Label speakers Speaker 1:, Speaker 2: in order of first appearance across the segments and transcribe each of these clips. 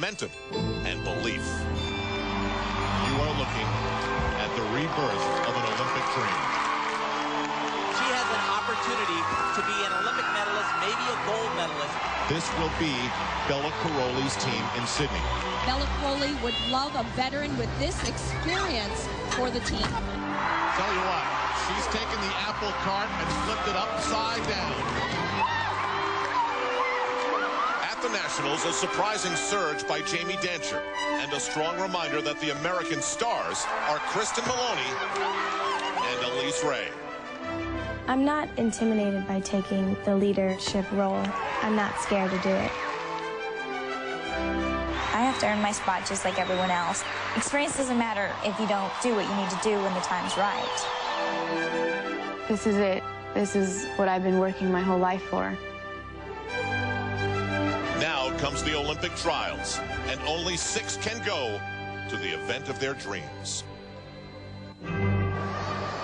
Speaker 1: momentum and belief. You are looking at the rebirth of an Olympic dream.
Speaker 2: She has an opportunity to be an Olympic medalist, maybe a gold medalist.
Speaker 1: This will be Bela Karolyi's team in Sydney.
Speaker 3: Bela Karolyi would love a veteran with this experience for the team.
Speaker 1: Tell you what, she's taken the apple cart and flipped it upside down. At the Nationals, a surprising surge by Jamie Dancher, and a strong reminder that the American stars are Kristen Maloney and Elise Ray.
Speaker 4: I'm not intimidated by taking the leadership role. I'm not scared to do it.
Speaker 5: I have to earn my spot just like everyone else. Experience doesn't matter if you don't do what you need to do when the time's right.
Speaker 4: This is it. This is what I've been working my whole life for.
Speaker 1: Now comes the Olympic trials, and only 6 can go to the event of their dreams.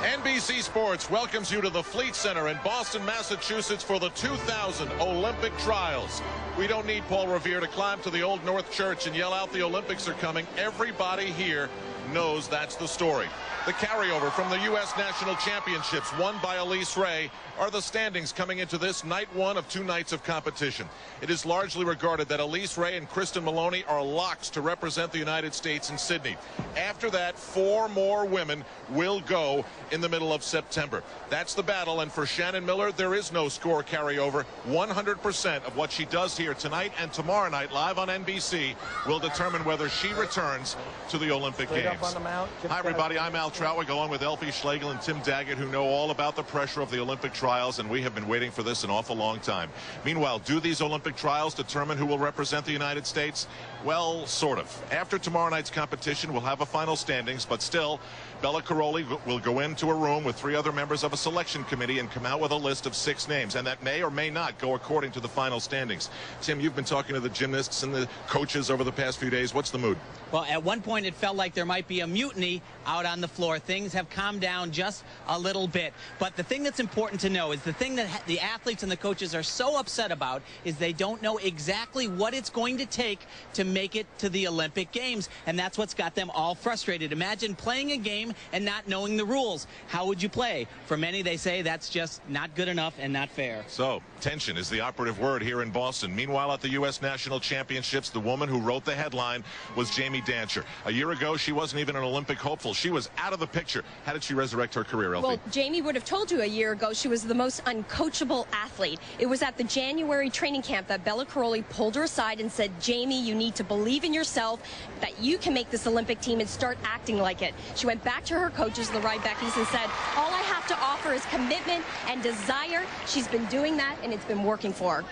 Speaker 1: NBC Sports welcomes you to the Fleet Center in Boston, Massachusetts for the 2000 Olympic Trials. We don't need Paul Revere to climb to the Old North Church and yell out the Olympics are coming. Everybody here knows that's the story. The carryover from the U.S. National Championships won by Elise Ray are the standings coming into this night 1 of 2 nights of competition. It is largely regarded that Elise Ray and Kristen Maloney are locks to represent the United States in Sydney. After that, 4 more women will go in the middle of September. That's the battle, and for Shannon Miller, there is no score carryover. 100% of what she does here tonight and tomorrow night live on NBC will determine whether she returns to the Olympic Games. Hi, everybody. I'm Al Trautwig, along with Elfie Schlegel and Tim Daggett, who know all about the pressure of the Olympic trials, and we have been waiting for this an awful long time. Meanwhile, do these Olympic trials determine who will represent the United States? Well, sort of. After tomorrow night's competition, we'll have a final standings, but still, Bela Karolyi will go into a room with 3 other members of a selection committee and come out with a list of 6 names, and that may or may not go according to the final standings. Tim, you've been talking to the gymnasts and the coaches over the past few days. What's the mood?
Speaker 2: Well, at one point it felt like there might be a mutiny out on the floor. Things have calmed down just a little bit. But the thing that's important to know is the thing that the athletes and the coaches are so upset about is they don't know exactly what it's going to take to make it to the Olympic Games. And that's what's got them all frustrated. Imagine playing a game and not knowing the rules. How would you play? For many, they say that's just not good enough and not fair.
Speaker 1: So, tension is the operative word here in Boston. Meanwhile, at the U.S. National Championships, the woman who wrote the headline was Jamie Dancher. A year ago, she wasn't even an Olympic hopeful. She was out of the picture. How did she resurrect her career, Elfie?
Speaker 3: Well, Jamie would have told you a year ago she was the most uncoachable athlete. It was at the January training camp that Bela Karolyi pulled her aside and said, Jamie, you need to believe in yourself, that you can make this Olympic team and start acting like it. She went back to her coaches, the Rybakis, and said, all I have to offer is commitment and desire. She's been doing that, and it's been working for her.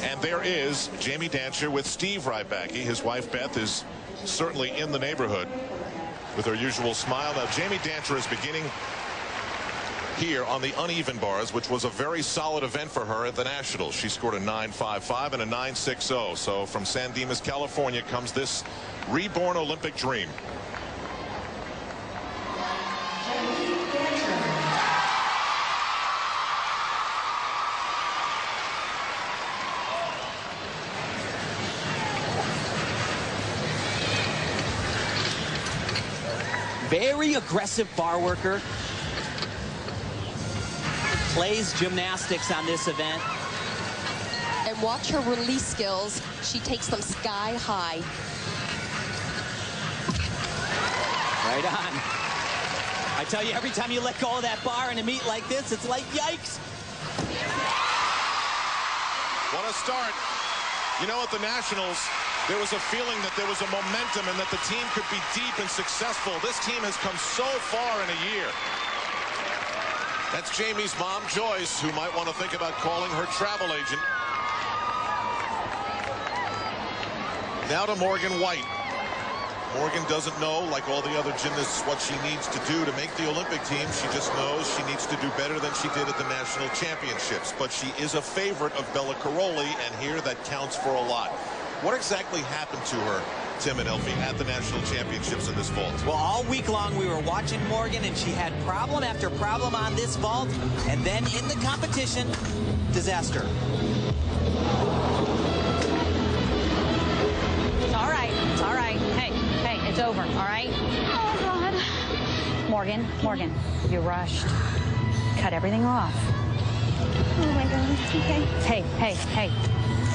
Speaker 1: And there is Jamie Dancher with Steve Rybacki. His wife, Beth, is certainly in the neighborhood with her usual smile. Now, Jamie Dancher is beginning here on the uneven bars, which was a very solid event for her at the Nationals. She scored a 9.55 and a 9.60. So from San Dimas, California comes this reborn Olympic dream.
Speaker 2: Very aggressive bar worker. Plays gymnastics on this event.
Speaker 3: And watch her release skills. She takes them sky high.
Speaker 2: Right on. I tell you, every time you let go of that bar in a meet like this, it's like yikes.
Speaker 1: What a start. You know, at the Nationals, there was a feeling that there was a momentum and that the team could be deep and successful. This team has come so far in a year. That's Jamie's mom, Joyce, who might want to think about calling her travel agent. Now to Morgan White. Morgan doesn't know, like all the other gymnasts, what she needs to do to make the Olympic team. She just knows she needs to do better than she did at the National Championships. But she is a favorite of Bela Karolyi, and here that counts for a lot. What exactly happened to her, Tim and Elfie, at the National Championships in this vault?
Speaker 2: Well, all week long we were watching Morgan, and she had problem after problem on this vault, and then in the competition, disaster.
Speaker 6: Morgan, you rushed. Cut everything off.
Speaker 4: Oh my God. Okay.
Speaker 6: Hey.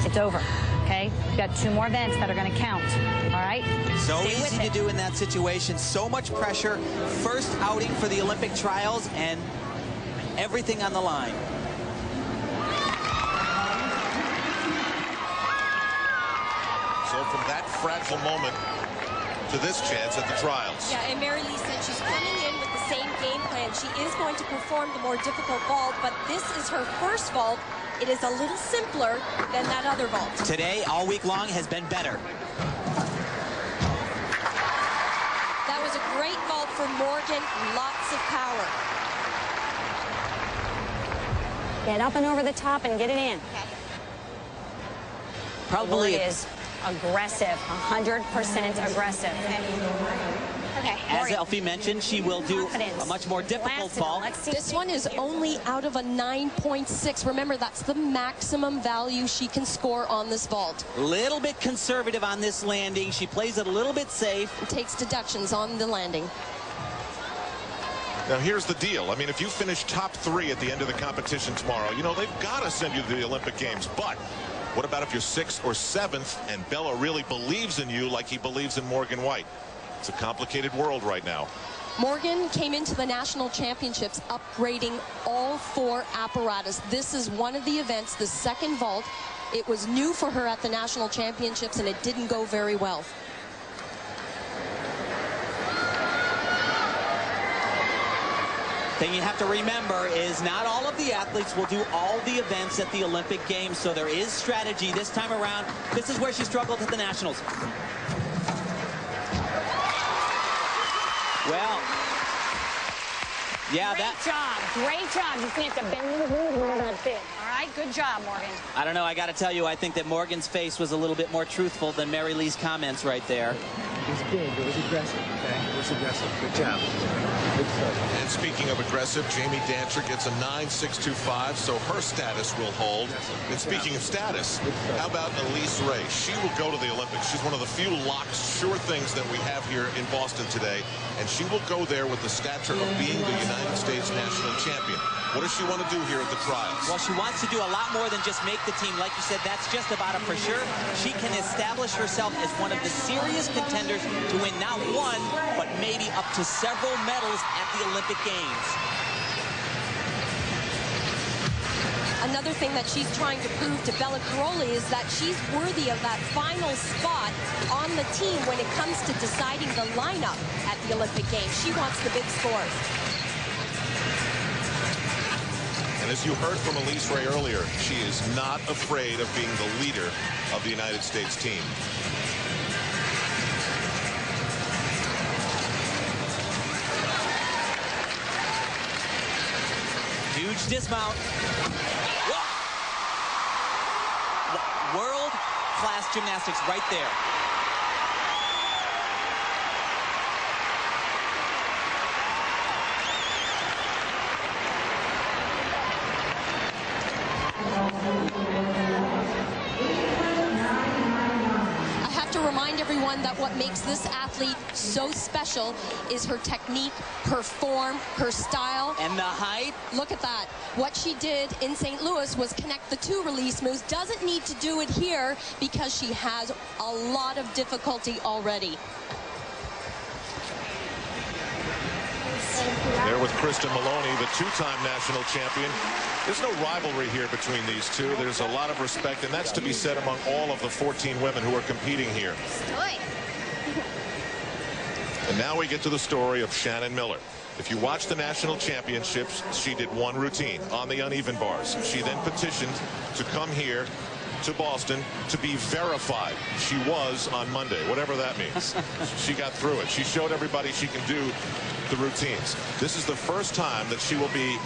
Speaker 6: It's over. Okay? You got 2 more events that are going to count. All right?
Speaker 2: So
Speaker 6: Stay
Speaker 2: easy
Speaker 6: with
Speaker 2: to
Speaker 6: it.
Speaker 2: do in that situation. So much pressure. First outing for the Olympic trials and everything on the line.
Speaker 1: So from that fragile moment to this chance at the trials.
Speaker 3: Yeah, and Mary Lee said she's coming in with the same game plan. She is going to perform the more difficult vault, but this is her first vault. It is a little simpler than that other vault.
Speaker 2: Today, all week long, has been better.
Speaker 3: That was a great vault for Morgan. Lots of power.
Speaker 6: Get up and over the top and get it in.
Speaker 2: Probably
Speaker 6: It is aggressive, 100% aggressive. Okay.
Speaker 2: As Elfie mentioned, she will do a much more difficult vault.
Speaker 3: This one is only out of a 9.6. Remember, that's the maximum value she can score on this vault.
Speaker 2: Little bit conservative on this landing. She plays it a little bit safe.
Speaker 3: Takes deductions on the landing.
Speaker 1: Now here's the deal. I mean, if you finish top 3 at the end of the competition tomorrow, you know, they've got to send you to the Olympic Games. But what about if you're 6th or 7th and Bella really believes in you like he believes in Morgan White? It's a complicated world right now.
Speaker 3: Morgan came into the national championships upgrading all 4 apparatus. This is one of the events, the second vault. It was new for her at the national championships, and it didn't go very well.
Speaker 2: Thing you have to remember is not all of the athletes will do all the events at the Olympic Games, so there is strategy this time around. This is where she struggled at the Nationals. Well, yeah,
Speaker 6: Great job. You just have to bend a bit. All right, good job, Morgan.
Speaker 2: I don't know, I got to tell you, I think that Morgan's face was a little bit more truthful than Mary Lee's comments right there.
Speaker 7: It was big. It was aggressive. Okay, it was aggressive. Good job. Good stuff.
Speaker 1: And speaking of aggressive, Jamie Dancer gets a 9.625, so her status will hold. And speaking of status, how about Elise Ray? She will go to the Olympics. She's one of the few locks, sure things that we have here in Boston today. And she will go there with the stature of being the United States national champion. What does she want to do here at the trials?
Speaker 2: Well, she wants to do a lot more than just make the team. Like you said, that's just about it for sure. She can establish herself as one of the serious contenders to win not 1, but maybe up to several medals at the Olympic Games.
Speaker 3: Another thing that she's trying to prove to Bella Caroli is that she's worthy of that final spot on the team when it comes to deciding the lineup at the Olympic Games. She wants the big scores.
Speaker 1: And as you heard from Elise Ray earlier, she is not afraid of being the leader of the United States team.
Speaker 2: Huge dismount. Whoa. World-class gymnastics right there.
Speaker 3: I have to remind everyone that what makes this athlete so special is her technique, her form, her style.
Speaker 2: And the height.
Speaker 3: Look at that. What she did in St. Louis was connect the 2 release moves. Doesn't need to do it here because she has a lot of difficulty already.
Speaker 1: There with Kristen Maloney, the 2-time national champion. There's no rivalry here between these two. There's a lot of respect, and that's to be said among all of the 14 women who are competing here. And now we get to the story of Shannon Miller. If you watch the national championships, she did 1 routine on the uneven bars. She then petitioned to come here to Boston to be verified. She was on Monday, whatever that means. She got through it. She showed everybody she can do the routines. This is the first time that she will be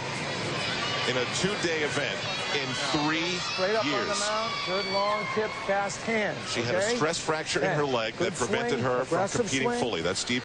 Speaker 1: in a 2-day event in 3
Speaker 7: Straight up
Speaker 1: years.
Speaker 7: on the mount. Good long tip, fast hand.
Speaker 1: She had a stress fracture in her leg that prevented her from competing fully. That's Steve